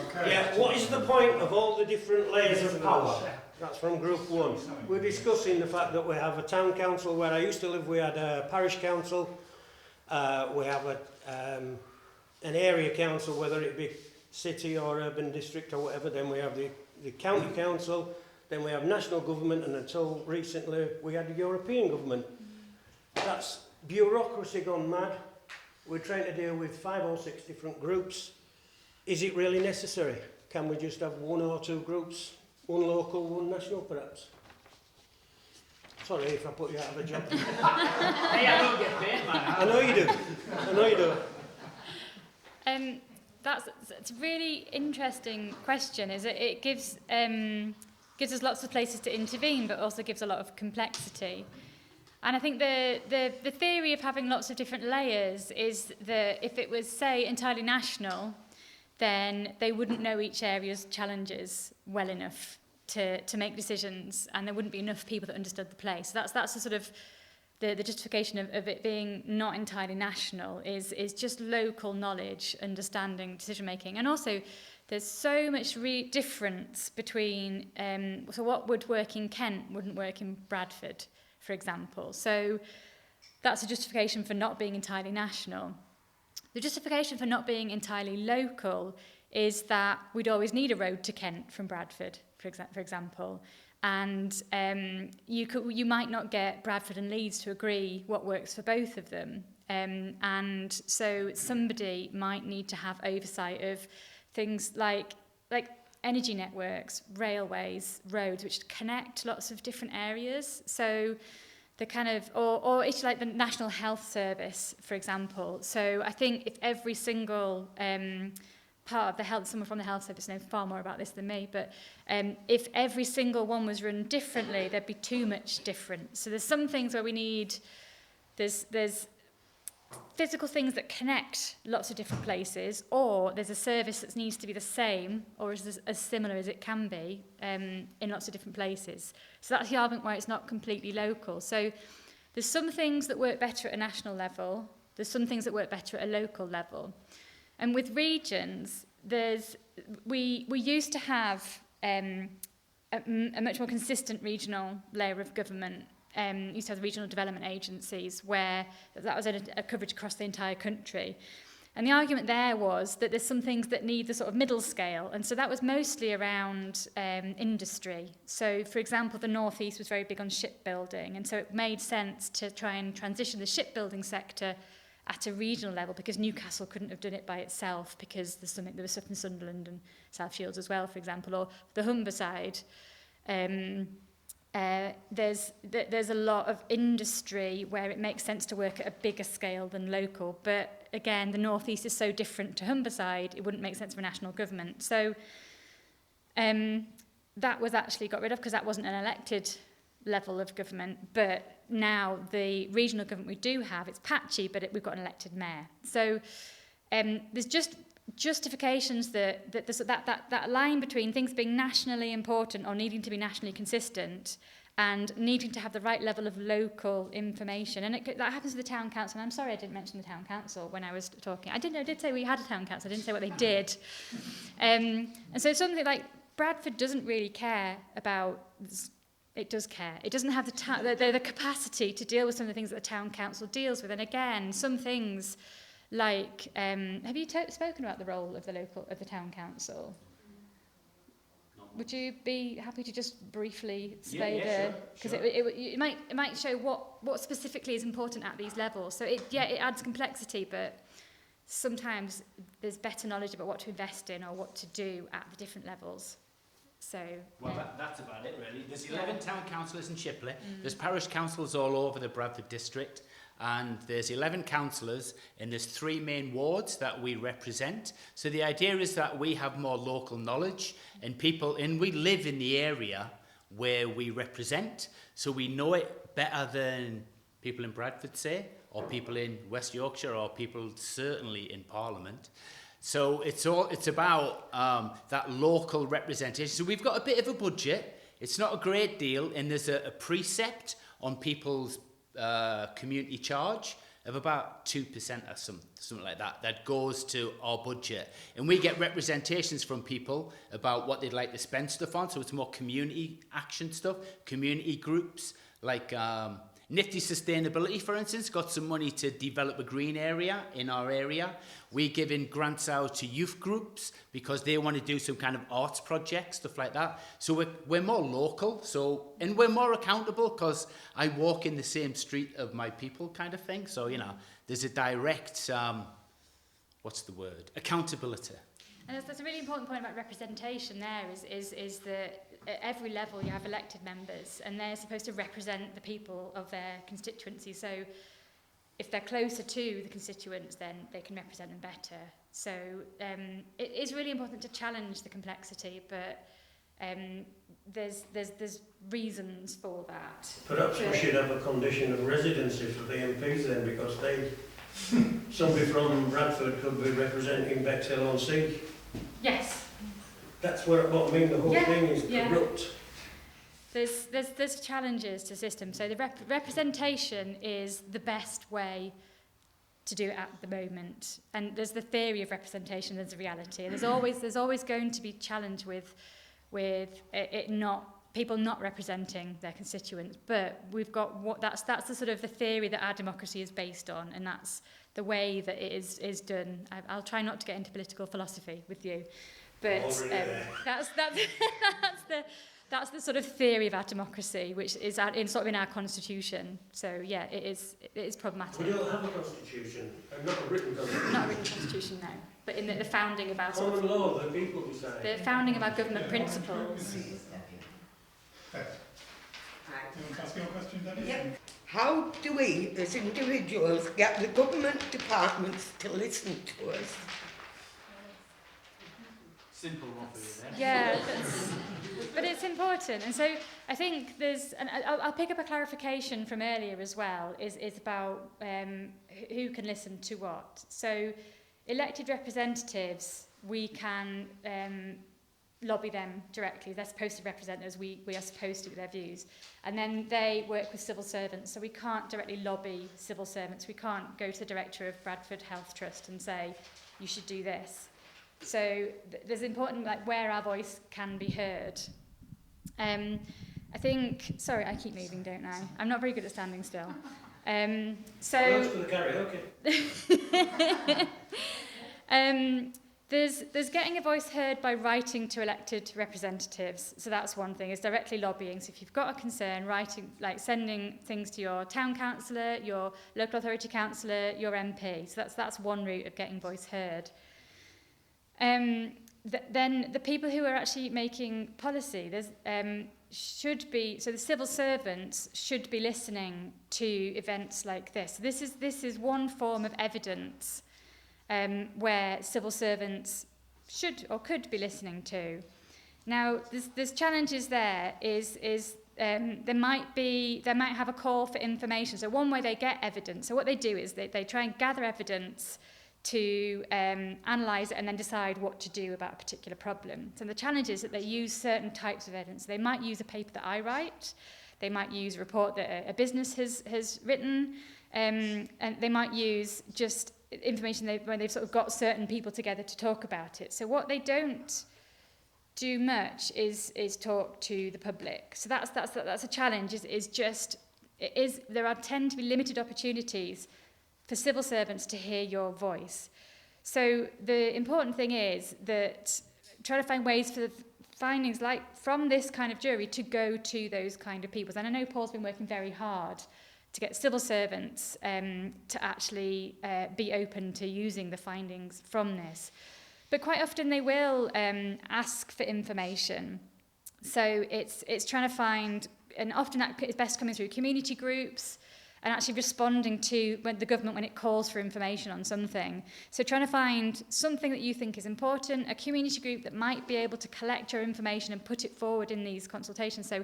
Okay. Yeah, what is the point of all the different layers of power? That's from group one. We're discussing the fact that we have a town council. Where I used to live, we had a parish council. We have an area council, whether it be city or urban district or whatever. Then we have the county council. Then we have national government, and until recently we had the European government. That's bureaucracy gone mad. We're trying to deal with 5 or 6 different groups. Is it really necessary? Can we just have 1 or 2 groups? 1 local, 1 national, perhaps? Sorry if I put you out of a job. Hey, I don't get paid, man. I know you do. I know you do. It's a really interesting question. It gives us lots of places to intervene, but also gives a lot of complexity. And I think the theory of having lots of different layers is that if it was, say, entirely national, then they wouldn't know each area's challenges well enough to make decisions, and there wouldn't be enough people that understood the place. So that's the sort of the justification of it being not entirely national is just local knowledge, understanding, decision making, and also there's so much difference between so what would work in Kent wouldn't work in Bradford, for example. So that's a justification for not being entirely national. The justification for not being entirely local is that we'd always need a road to Kent from Bradford, for example. And you might not get Bradford and Leeds to agree what works for both of them. And so somebody might need to have oversight of things like energy networks, railways, roads, which connect lots of different areas. So the kind of, or it's like the National Health Service, for example. So I think if every single part of the health, someone from the health service knows far more about this than me, but if every single one was run differently, there'd be too much difference. So there's some things where we need, there's physical things that connect lots of different places, or there's a service that needs to be the same or as similar as it can be in lots of different places. So that's the argument why it's not completely local. So there's some things that work better at a national level, there's some things that work better at a local level. And with regions, we used to have a much more consistent regional layer of government. Used to have regional development agencies where that was a coverage across the entire country. And the argument there was that there's some things that need the sort of middle scale. And so that was mostly around industry. So, for example, the North East was very big on shipbuilding. And so it made sense to try and transition the shipbuilding sector at a regional level, because Newcastle couldn't have done it by itself, because there was stuff in Sunderland and South Shields as well, for example, or the Humber side. There's a lot of industry where it makes sense to work at a bigger scale than local, but again, the North East is so different to Humberside, it wouldn't make sense for national government. So that was actually got rid of, because that wasn't an elected level of government, but now the regional government we do have, it's patchy, but we've got an elected mayor. So there's just justifications that line between things being nationally important or needing to be nationally consistent and needing to have the right level of local information. And that happens with the town council. And I'm sorry I didn't mention the town council when I was talking. I did say we had a town council. I didn't say what they did. And so something like Bradford doesn't really care about... It does care. It doesn't have the capacity to deal with some of the things that the town council deals with. And again, some things like, have you spoken about the role of the town council? Would you be happy to just briefly say because it might show what specifically is important at these levels. So it adds complexity, but sometimes there's better knowledge about what to invest in or what to do at the different levels. So, that's about it, really. There's 11 town councillors in Shipley. There's parish councils all over the Bradford district. And there's 11 councillors, and there's 3 main wards that we represent. So the idea is that we have more local knowledge, and we live in the area where we represent. So we know it better than people in Bradford, say, or people in West Yorkshire, or people certainly in Parliament. So it's about that local representation. So we've got a bit of a budget. It's not a great deal, and there's a precept on people's community charge, of about 2% or something like that, that goes to our budget. And we get representations from people about what they'd like to spend stuff on. So it's more community action stuff, community groups, like Nifty Sustainability, for instance, got some money to develop a green area in our area. We're giving grants out to youth groups because they want to do some kind of arts projects, stuff like that. So we're more local, and we're more accountable because I walk in the same street of my people kind of thing. So, you know, there's a direct, accountability. And that's a really important point about representation there is that at every level you have elected members and they're supposed to represent the people of their constituency. So if they're closer to the constituents, then they can represent them better. So it is really important to challenge the complexity, but there's reasons for that. Perhaps we should have a condition of residency for the MPs then, because somebody from Bradford could be representing Bexhill-on-Sea. Yes. That's what I mean, the whole thing is corrupt. There's challenges to the system. So the representation is the best way to do it at the moment. And there's the theory of representation, there's the reality. And there's always going to be challenge with people not representing their constituents. But we've got that's the sort of the theory that our democracy is based on, and that's the way that it is done. I'll try not to get into political philosophy with you, but that's the sort of theory of our democracy, which is in our constitution. So yeah, it is problematic. We don't have a constitution, not a written constitution. Not a written constitution, no. But in the founding of our common law, the people decide. The founding of our government principles. You want to ask your question, Debbie? Yep. How do we, as individuals, get the government departments to listen to us? Simple one for you there. Yeah, but it's important. And so I think and I'll pick up a clarification from earlier as well, is about who can listen to what. So elected representatives, we can lobby them directly. They're supposed to represent us. We are supposed to with their views. And then they work with civil servants. So we can't directly lobby civil servants. We can't go to the director of Bradford Health Trust and say, you should do this. So there's important, where our voice can be heard. I think, sorry, I keep moving, don't I? I'm not very good at standing still. Well, for the karaoke. There's getting a voice heard by writing to elected representatives. So that's one thing, is directly lobbying. So if you've got a concern, writing, sending things to your town councillor, your local authority councillor, your MP. So that's one route of getting voice heard. Then the people who are actually making policy, should be, so the civil servants should be listening to events like this. So this is one form of evidence where civil servants should or could be listening to. Now, there's challenges there. They might have a call for information. So one way they get evidence. So what they do is they try and gather evidence to analyse it and then decide what to do about a particular problem. So the challenge is that they use certain types of evidence. They might use a paper that I write. They might use a report that a business has written. And they might use just information when they've sort of got certain people together to talk about it. So what they don't do much is talk to the public. So that's a challenge. There tend to be limited opportunities for civil servants to hear your voice. So the important thing is that try to find ways for the findings from this kind of jury to go to those kind of people. And I know Paul's been working very hard to get civil servants to actually be open to using the findings from this. But quite often they will ask for information. So it's trying to find, and often that is best coming through community groups, and actually responding to the government when it calls for information on something. So trying to find something that you think is important, a community group that might be able to collect your information and put it forward in these consultations. So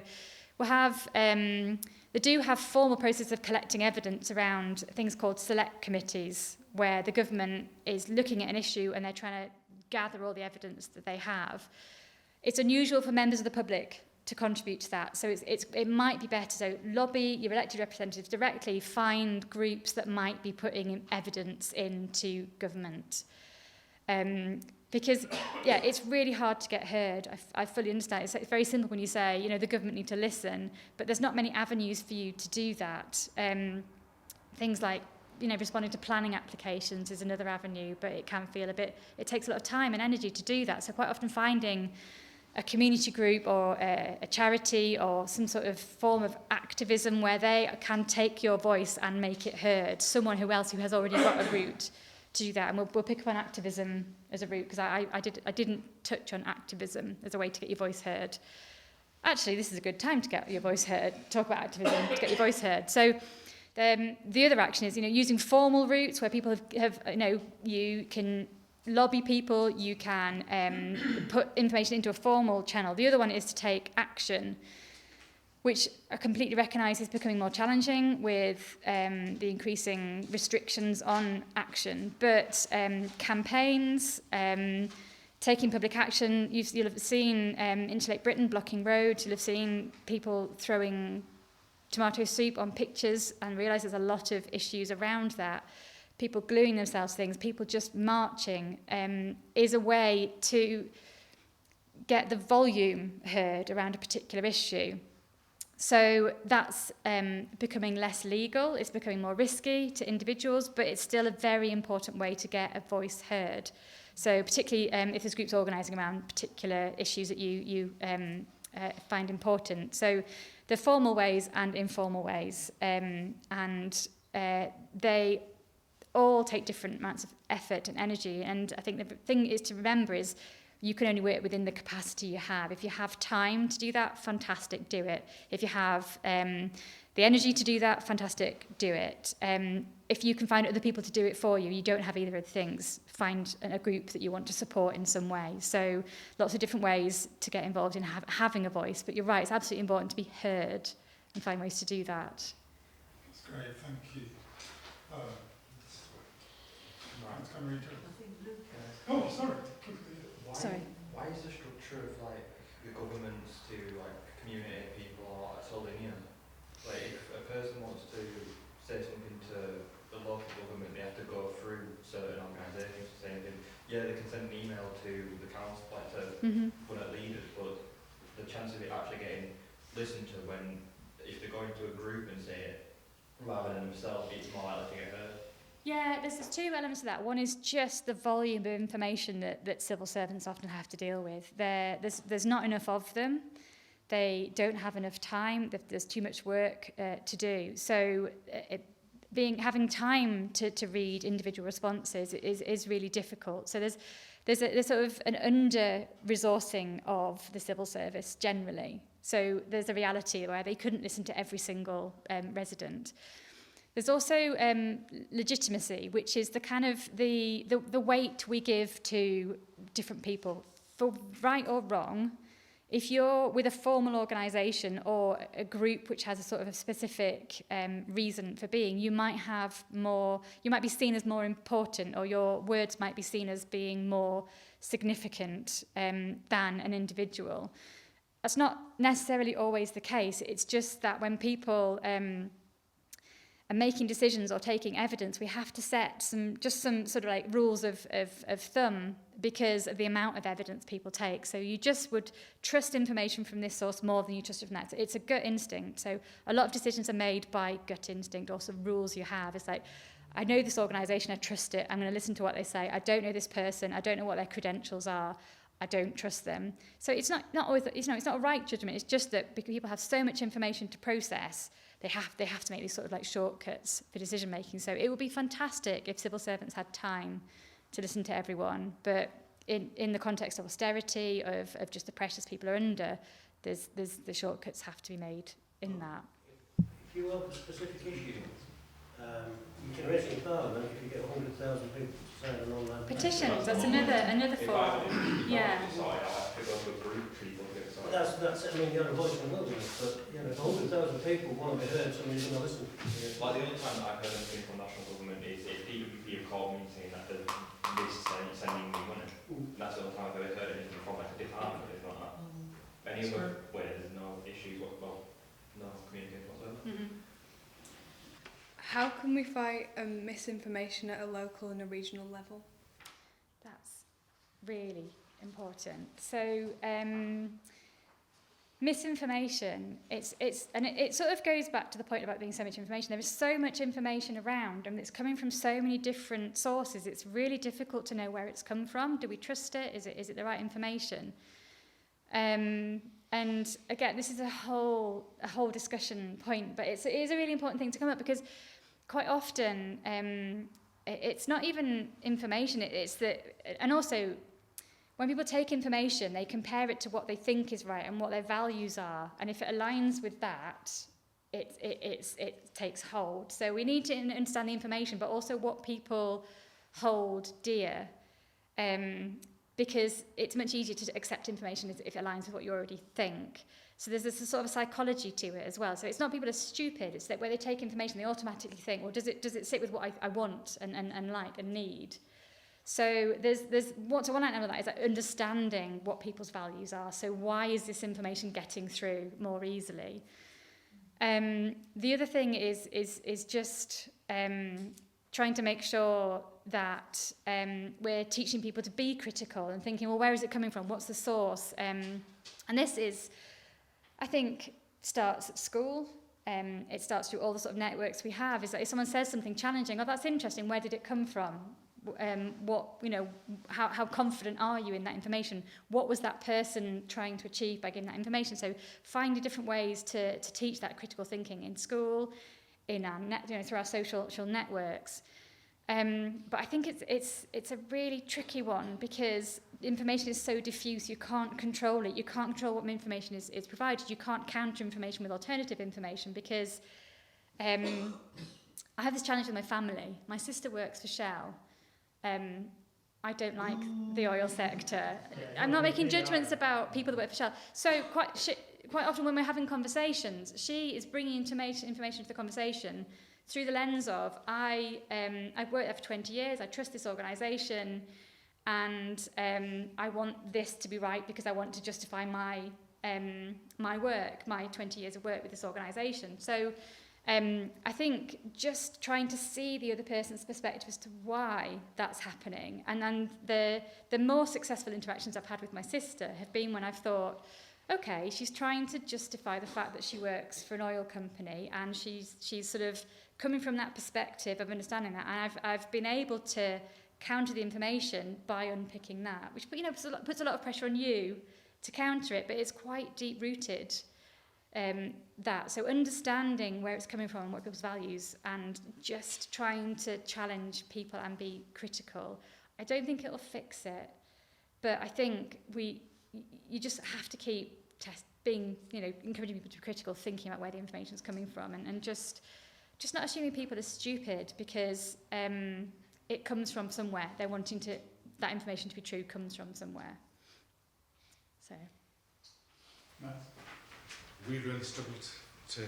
we'll have, they do have formal process of collecting evidence around things called select committees, where the government is looking at an issue and they're trying to gather all the evidence that they have. It's unusual for members of the public to contribute to that. So it might be better, so lobby your elected representatives directly, find groups that might be putting evidence into government. Because, yeah, it's really hard to get heard. I fully understand. It's very simple when you say, you know, the government need to listen, but there's not many avenues for you to do that. Things like, you know, responding to planning applications is another avenue, but it can feel it takes a lot of time and energy to do that. So quite often finding a community group or a charity or some sort of form of activism where they can take your voice and make it heard, someone who has already got a route to do that. And we'll pick up on activism as a route, because I didn't touch on activism as a way to get your voice heard. Actually, this is a good time to get your voice heard, talk about activism, to get your voice heard. So the other action is, you know, using formal routes where people have you know, you can lobby people, you can put information into a formal channel. The other one is to take action, which I completely recognise is becoming more challenging with the increasing restrictions on action. But campaigns, taking public action, you'll have seen Insulate Britain blocking roads, you'll have seen people throwing tomato soup on pictures and realise there's a lot of issues around that. People gluing themselves to things, people just marching is a way to get the volume heard around a particular issue. So that's becoming less legal, it's becoming more risky to individuals, but it's still a very important way to get a voice heard. So particularly if there's groups organising around particular issues that you find important. So the formal ways and informal ways, and they all take different amounts of effort and energy. And I think the thing is to remember is you can only work within the capacity you have. If you have time to do that, fantastic, do it. If you have the energy to do that, fantastic, do it. If you can find other people to do it for you, you don't have either of the things, find a group that you want to support in some way. So lots of different ways to get involved in having a voice. But you're right, it's absolutely important to be heard and find ways to do that. That's great, thank you. Oh, sorry. Sorry. Why is the structure of like the governments to like community people or so linear? Like if a person wants to say something to the local government, they have to go through certain organisations to say anything. Yeah, they can send an email to the council, like to one of the leaders, but the chance of it actually getting listened to when if they go into a group and say it rather than themselves, it's more likely to get heard. Yeah, there's two elements to that. One is just the volume of information that civil servants often have to deal with. There's not enough of them. They don't have enough time. There's too much work to do. So having time to read individual responses is really difficult. So there's sort of an under-resourcing of the civil service generally. So there's a reality where they couldn't listen to every single resident. There's also legitimacy, which is the kind of the weight we give to different people, for right or wrong. If you're with a formal organisation or a group which has a sort of a specific reason for being, you might be seen as more important, or your words might be seen as being more significant than an individual. That's not necessarily always the case. It's just that when people are making decisions or taking evidence, we have to set some sort of like rules of thumb because of the amount of evidence people take. So you just would trust information from this source more than you trust it from that. It's a gut instinct. So a lot of decisions are made by gut instinct, or some rules you have. It's like, I know this organisation, I trust it, I'm going to listen to what they say. I don't know this person, I don't know what their credentials are, I don't trust them. So it's not always, it's not a right judgment. It's just that because people have so much information to process, they have to make these sort of like shortcuts for decision making. So it would be fantastic if civil servants had time to listen to everyone, but in the context of austerity, of just the pressures people are under, there's the shortcuts have to be made in that. If you want a specific issue, you can raise it in Parliament if you get 100,000 people to sign an online Petitions, that's another form. Yeah. Decide, I have to go to a group of people to get But that's I mean, you're a voice in the wilderness, but you know, if 100,000 people want to be heard, somebody's going to listen. Like the only time that I've heard anything from national government is if DWP have called me saying that they're sending me money. That's the only time I've ever heard anything from like a department or anything like that. Any other way, there's no she's no communication whatsoever. How can we fight misinformation at a local and a regional level? That's really important. So misinformation, it sort of goes back to the point about being so much information. There is so much information around and it's coming from so many different sources. It's really difficult to know where it's come from. Do we trust it? Is it the right information? And again, this is a whole discussion point, but it is a really important thing to come up because quite often it's not even information, it's that, and also when people take information, they compare it to what they think is right and what their values are, and if it aligns with that, it takes hold. So we need to understand the information, but also what people hold dear, because it's much easier to accept information if it aligns with what you already think. So there's this sort of psychology to it as well. So it's not people are stupid, it's that where they take information, they automatically think, well, does it sit with what I want and like and need? So there's one element of that is like understanding what people's values are. So why is this information getting through more easily? The other thing is just trying to make sure that we're teaching people to be critical and thinking, well, where is it coming from? What's the source? And this is, I think, starts at school. It starts through all the sort of networks we have. Is that if someone says something challenging, oh, that's interesting, where did it come from? How confident are you in that information? What was that person trying to achieve by giving that information? So finding different ways to teach that critical thinking in school, in our through our social networks. But I think it's a really tricky one because information is so diffuse, you can't control it. You can't control what information is provided. You can't counter information with alternative information because I have this challenge with my family. My sister works for Shell. I don't like the oil sector. I'm not making judgments about people that work for Shell. So quite often when we're having conversations, she is bringing information to the conversation through the lens of, I've worked there for 20 years, I trust this organisation, and I want this to be right because I want to justify my work, my 20 years of work with this organisation. So I think just trying to see the other person's perspective as to why that's happening. And then the more successful interactions I've had with my sister have been when I've thought, okay, she's trying to justify the fact that she works for an oil company, and she's sort of coming from that perspective of understanding that. And I've been able to counter the information by unpicking that, which puts a lot of pressure on you to counter it, but it's quite deep-rooted. That. So understanding where it's coming from and what people's values and just trying to challenge people and be critical. I don't think it'll fix it, but I think you just have to keep encouraging people to be critical, thinking about where the information is coming from and just not assuming people are stupid because it comes from somewhere. They're wanting that information to be true comes from somewhere. So. Matt? We really struggled to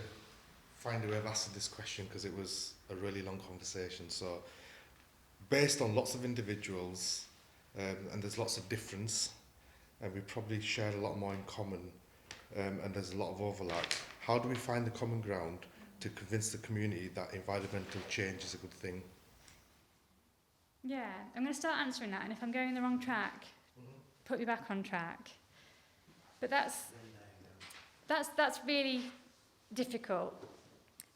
find a way of asking this question because it was a really long conversation. So, based on lots of individuals, and there's lots of difference, and we probably shared a lot more in common, and there's a lot of overlap. How do we find the common ground to convince the community that environmental change is a good thing? Yeah, I'm going to start answering that, and if I'm going the wrong track, put me back on track. But that's really difficult.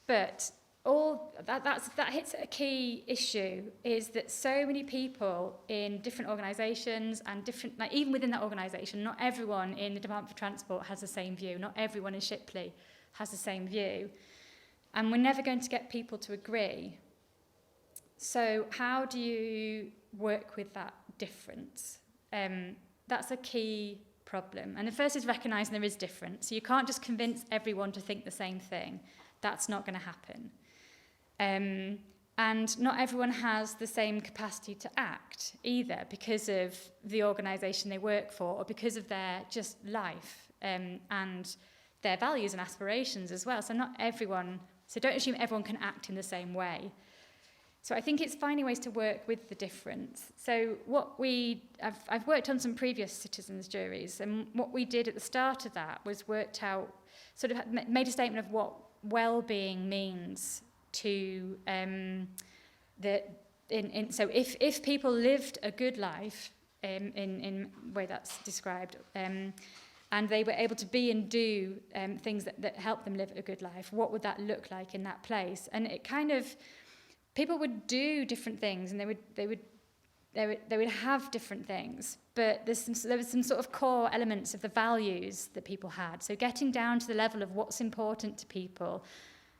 But that hits a key issue is that so many people in different organisations and different, like even within that organisation, not everyone in the Department for Transport has the same view. Not everyone in Shipley has the same view. And we're never going to get people to agree. So how do you work with that difference? That's a key problem. And the first is recognising there is difference. So you can't just convince everyone to think the same thing. That's not going to happen. And not everyone has the same capacity to act either because of the organisation they work for or because of their just life and their values and aspirations as well. So not everyone, so don't assume everyone can act in the same way. So I think it's finding ways to work with the difference. So I've worked on some previous citizens juries, and what we did at the start of that was worked out, sort of made a statement of what well-being means to so if people lived a good life in the way that's described, and they were able to be and do things that help them live a good life, what would that look like in that place? And it kind of, people would do different things, and they would have different things, but there was some sort of core elements of the values that people had. So getting down to the level of what's important to people,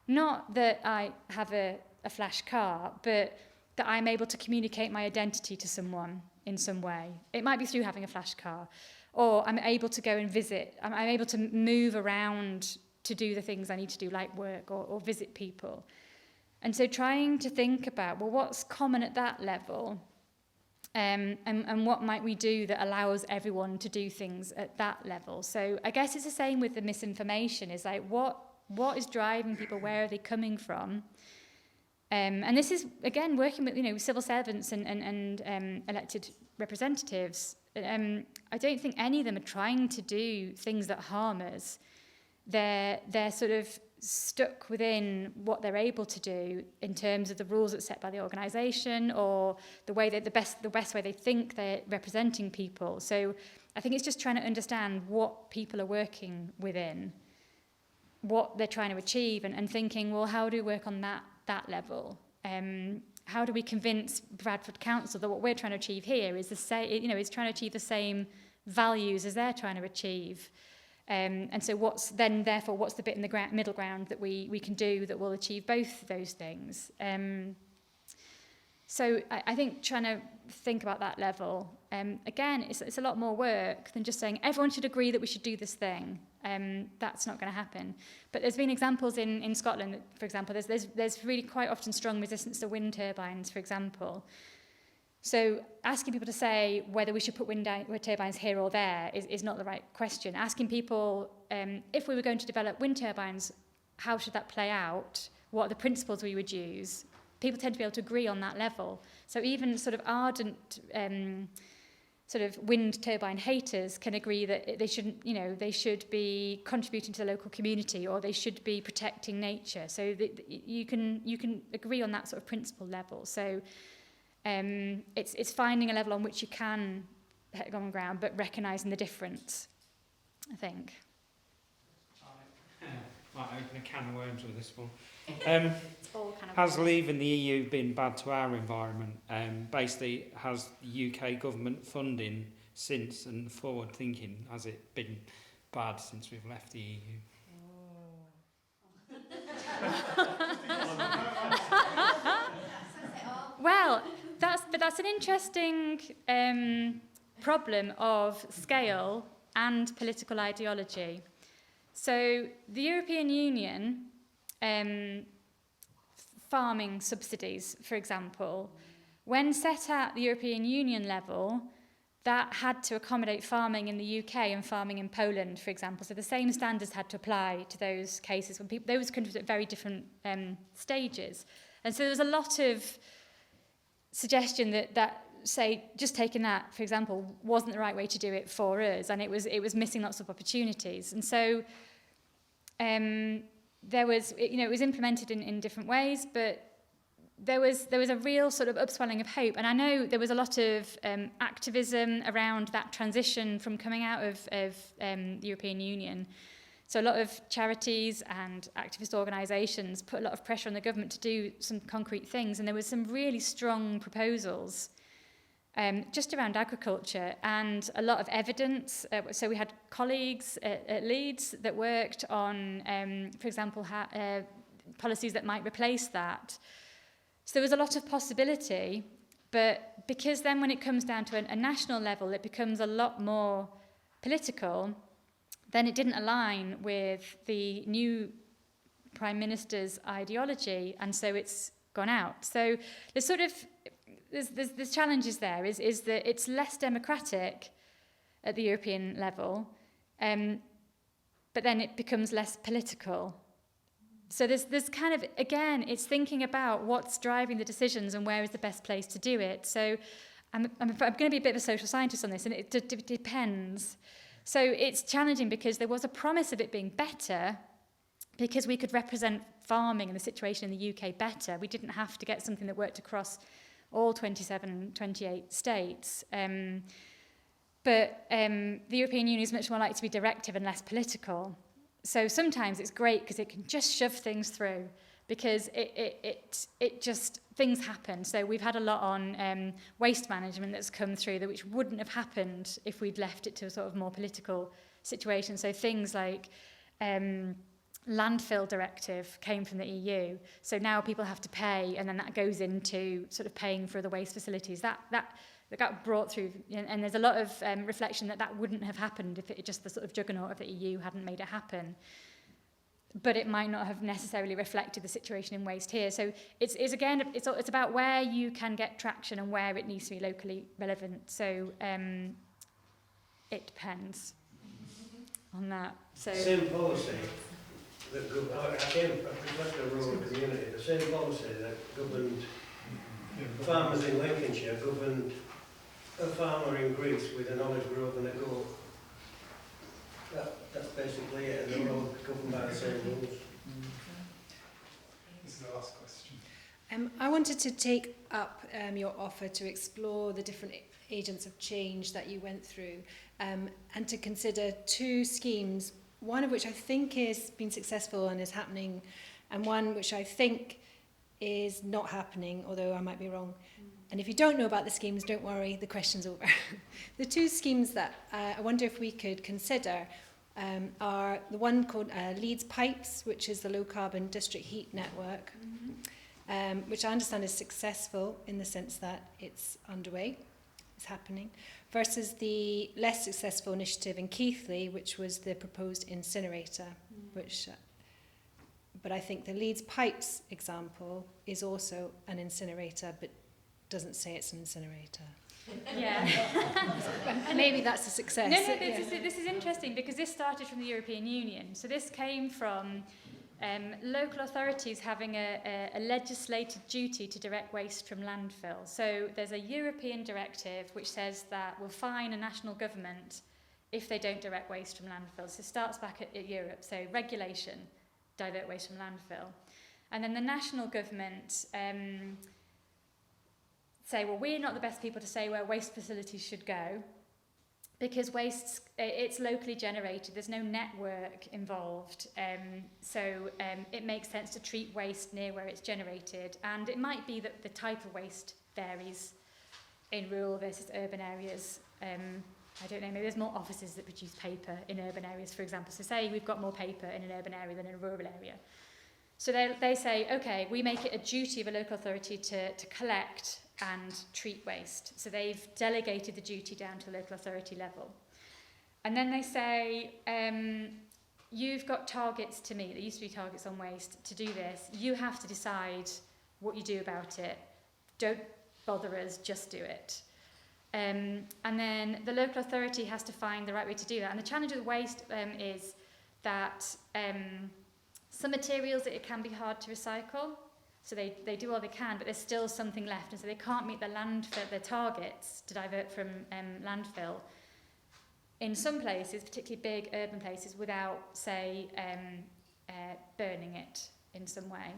not that I have a flash car, but that I'm able to communicate my identity to someone in some way. It might be through having a flash car, or I'm able to go and visit. I'm able to move around to do the things I need to do, like work or visit people. And so trying to think about, well, what's common at that level, and what might we do that allows everyone to do things at that level. So I guess it's the same with the misinformation, is like what is driving people, where are they coming from? And this is, again, working with civil servants and elected representatives. I don't think any of them are trying to do things that harm us. They're sort of stuck within what they're able to do in terms of the rules that's set by the organisation, or the way that the best way they think they're representing people. So I think it's just trying to understand what people are working within, what they're trying to achieve, and thinking, well, how do we work on that level? How do we convince Bradford Council that what we're trying to achieve here is is trying to achieve the same values as they're trying to achieve? And so what's the bit in the middle ground that we can do that will achieve both those things? So I think trying to think about that level, again, it's a lot more work than just saying everyone should agree that we should do this thing. That's not going to happen. But there's been examples in Scotland, for example, there's really quite often strong resistance to wind turbines, for example. So asking people to say whether we should put wind turbines here or there is not the right question. Asking people, if we were going to develop wind turbines, how should that play out? What are the principles we would use? People tend to be able to agree on that level. So even sort of ardent sort of wind turbine haters can agree that they should be contributing to the local community, or they should be protecting nature. So you can agree on that sort of principle level. So it's finding a level on which you can hit common ground, but recognising the difference, I think. Might open a can of worms with this one. All kind of Has leaving the EU been bad to our environment? Basically, has the UK government funding since and forward thinking, has it been bad since we've left the EU? Well, that's an interesting problem of scale and political ideology. So the European Union, farming subsidies, for example, when set at the European Union level, that had to accommodate farming in the UK and farming in Poland, for example. So the same standards had to apply to those cases when those countries at very different stages. And so there was a lot of suggestion that say, just taking that, for example, wasn't the right way to do it for us, and it was missing lots of opportunities. And so it was implemented in different ways, but there was a real sort of upswelling of hope. And I know there was a lot of activism around that transition from coming out of the European Union. So a lot of charities and activist organisations put a lot of pressure on the government to do some concrete things, and there was some really strong proposals just around agriculture, and a lot of evidence. So we had colleagues at Leeds that worked on, for example, policies that might replace that. So there was a lot of possibility, but because then when it comes down to a national level, it becomes a lot more political, then it didn't align with the new Prime Minister's ideology, and so it's gone out. So there's sort of there's challenges there, is that it's less democratic at the European level, but then it becomes less political. So there's kind of, again, it's thinking about what's driving the decisions and where is the best place to do it. So I'm going to be a bit of a social scientist on this, and it depends. So it's challenging because there was a promise of it being better because we could represent farming and the situation in the UK better. We didn't have to get something that worked across all 27, 28 states. But the European Union is much more likely to be directive and less political. So sometimes it's great because it can just shove things through because it just, things happen. So we've had a lot on waste management that's come through that which wouldn't have happened if we'd left it to a sort of more political situation. So things like landfill directive came from the EU. So now people have to pay, and then that goes into sort of paying for the waste facilities. That got brought through, and there's a lot of reflection that wouldn't have happened if it just the sort of juggernaut of the EU hadn't made it happen. But it might not have necessarily reflected the situation in waste here. So it's about where you can get traction and where it needs to be locally relevant. So it depends on that. So same policy that I reflect the rural community. The same policy that governed farmers in Lincolnshire governed a farmer in Greece with an olive grove and a goat. That's basically it, and they're all governed by the same rules. This is the last question. I wanted to take up your offer to explore the different agents of change that you went through and to consider two schemes, one of which I think has been successful and is happening, and one which I think is not happening, although I might be wrong. And if you don't know about the schemes, don't worry, the question's over. The two schemes that I wonder if we could consider are the one called Leeds Pipes, which is the low-carbon district heat network, which I understand is successful in the sense that it's underway, it's happening, versus the less successful initiative in Keighley, which was the proposed incinerator, which... but I think the Leeds Pipes example is also an incinerator, but doesn't say it's an incinerator. yeah. Maybe that's a success. No, this is interesting because this started from the European Union. So this came from local authorities having a legislated duty to direct waste from landfill. So there's a European directive which says that we'll fine a national government if they don't direct waste from landfill. So it starts back at Europe. So regulation, divert waste from landfill. And then the national government say, well, we're not the best people to say where waste facilities should go because waste, it's locally generated. There's no network involved. So it makes sense to treat waste near where it's generated. And it might be that the type of waste varies in rural versus urban areas. I don't know, maybe there's more offices that produce paper in urban areas, for example. So say we've got more paper in an urban area than in a rural area. So they say, okay, we make it a duty of a local authority to collect and treat waste. So they've delegated the duty down to the local authority level. And then they say, you've got targets to meet. There used to be targets on waste. To do this, you have to decide what you do about it. Don't bother us, just do it. And then the local authority has to find the right way to do that. And the challenge with waste is that some materials, it can be hard to recycle. So they do all they can, but there's still something left. And so they can't meet the targets to divert from landfill in some places, particularly big urban places, without, say, burning it in some way.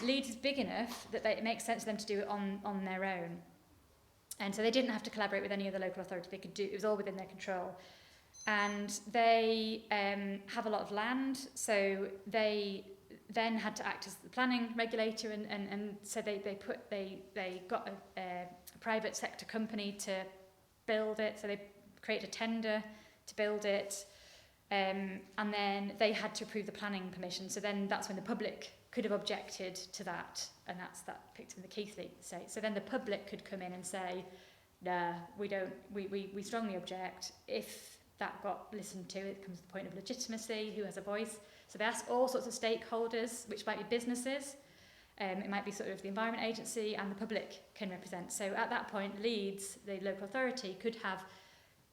Leeds is big enough that it makes sense for them to do it on their own. And so they didn't have to collaborate with any other local authority. They could do it was all within their control. And they have a lot of land, so they then had to act as the planning regulator, and so they got a private sector company to build it. So they created a tender to build it, and then they had to approve the planning permission. So then that's when the public could have objected to that, and that picked up in the Keighley state. So then the public could come in and say, nah, we don't, we strongly object. If that got listened to, it comes to the point of legitimacy, who has a voice. So they ask all sorts of stakeholders, which might be businesses, it might be sort of the Environment Agency, and the public can represent. So at that point, Leeds, the local authority, could have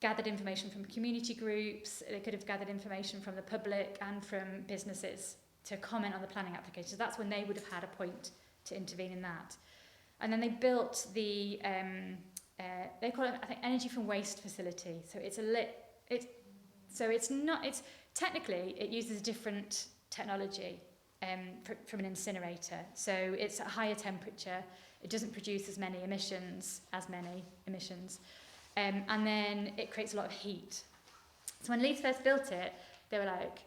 gathered information from community groups, they could have gathered information from the public and from businesses. to comment on the planning application. So that's when they would have had a point to intervene in that. And then they built the, they call it, I think, energy from waste facility. So it's technically, it uses a different technology from an incinerator. So it's at a higher temperature. It doesn't produce as many emissions. And then it creates a lot of heat. So when Leeds first built it, they were like,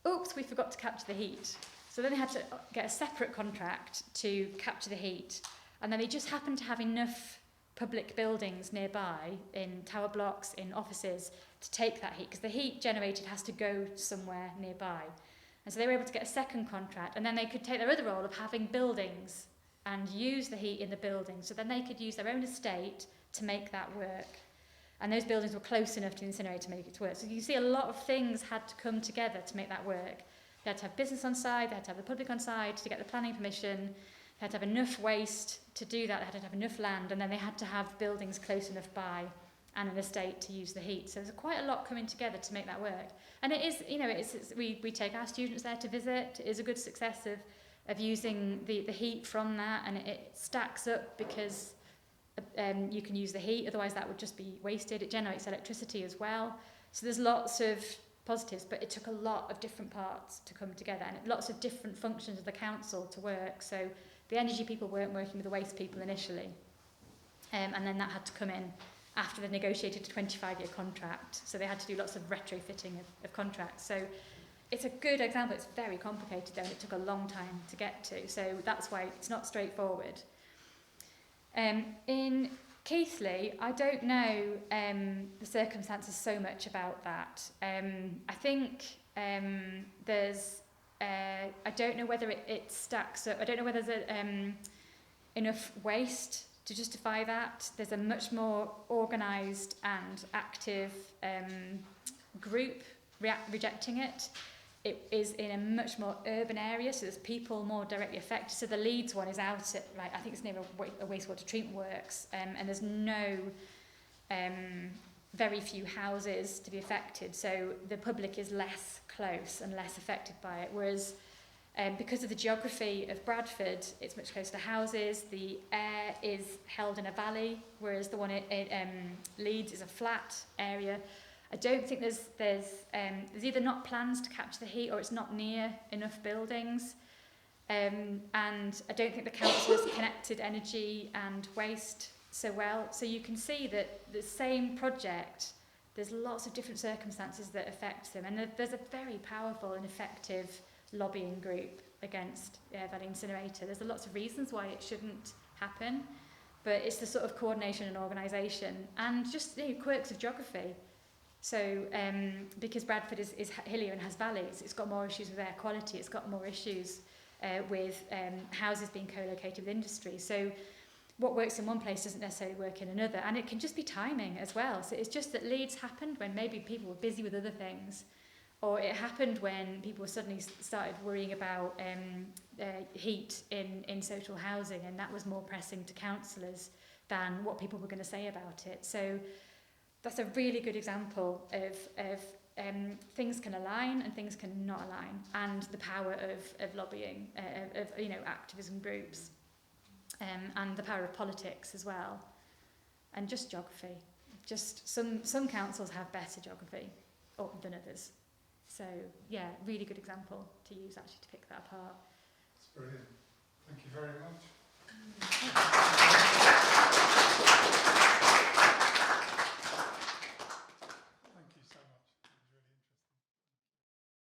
oops, we forgot to capture the heat. So then they had to get a separate contract to capture the heat. And then they just happened to have enough public buildings nearby, in tower blocks, in offices, to take that heat, because the heat generated has to go somewhere nearby. And so they were able to get a second contract, and then they could take their other role of having buildings and use the heat in the buildings. So then they could use their own estate to make that work. And those buildings were close enough to the incinerator to make it work. So you can see a lot of things had to come together to make that work. They had to have business on side, they had to have the public on side to get the planning permission, they had to have enough waste to do that, they had to have enough land, and then they had to have buildings close enough by and an estate to use the heat. So there's quite a lot coming together to make that work. And it is, you know, we take our students there to visit. It is a good success of using the heat from that, and it stacks up because you can use the heat, otherwise that would just be wasted. It generates electricity as well. So there's lots of positives, but it took a lot of different parts to come together and lots of different functions of the council to work. So the energy people weren't working with the waste people initially. And then that had to come in after they negotiated a 25-year contract. So they had to do lots of retrofitting of contracts. So it's a good example. It's very complicated though, and it took a long time to get to. So that's why it's not straightforward. In Keighley, I don't know the circumstances so much about that. I think there's, I don't know whether it stacks up. I don't know whether there's enough waste to justify that. There's a much more organised and active group rejecting it. It is in a much more urban area, so there's people more directly affected. So the Leeds one is out at, like, I think it's near a wastewater treatment works, and there's no, very few houses to be affected. So the public is less close and less affected by it. Whereas because of the geography of Bradford, it's much closer to houses. The air is held in a valley, whereas the one at Leeds is a flat area. I don't think there's either not plans to capture the heat, or it's not near enough buildings, and I don't think the council has connected energy and waste so well. So you can see that the same project, there's lots of different circumstances that affect them, and there's a very powerful and effective lobbying group against that incinerator. There's lots of reasons why it shouldn't happen, but it's the sort of coordination and organisation, and just quirks of geography. So because Bradford is hillier and has valleys, it's got more issues with air quality, it's got more issues with houses being co-located with industry. So what works in one place doesn't necessarily work in another, and it can just be timing as well. So it's just that Leeds happened when maybe people were busy with other things, or it happened when people suddenly started worrying about heat in social housing, and that was more pressing to councillors than what people were going to say about it. So that's a really good example of things can align and things can not align, and the power of lobbying, of activism groups, and the power of politics as well, and just geography. Just some councils have better geography than others. So yeah, really good example to use actually to pick that apart. That's brilliant. Thank you very much.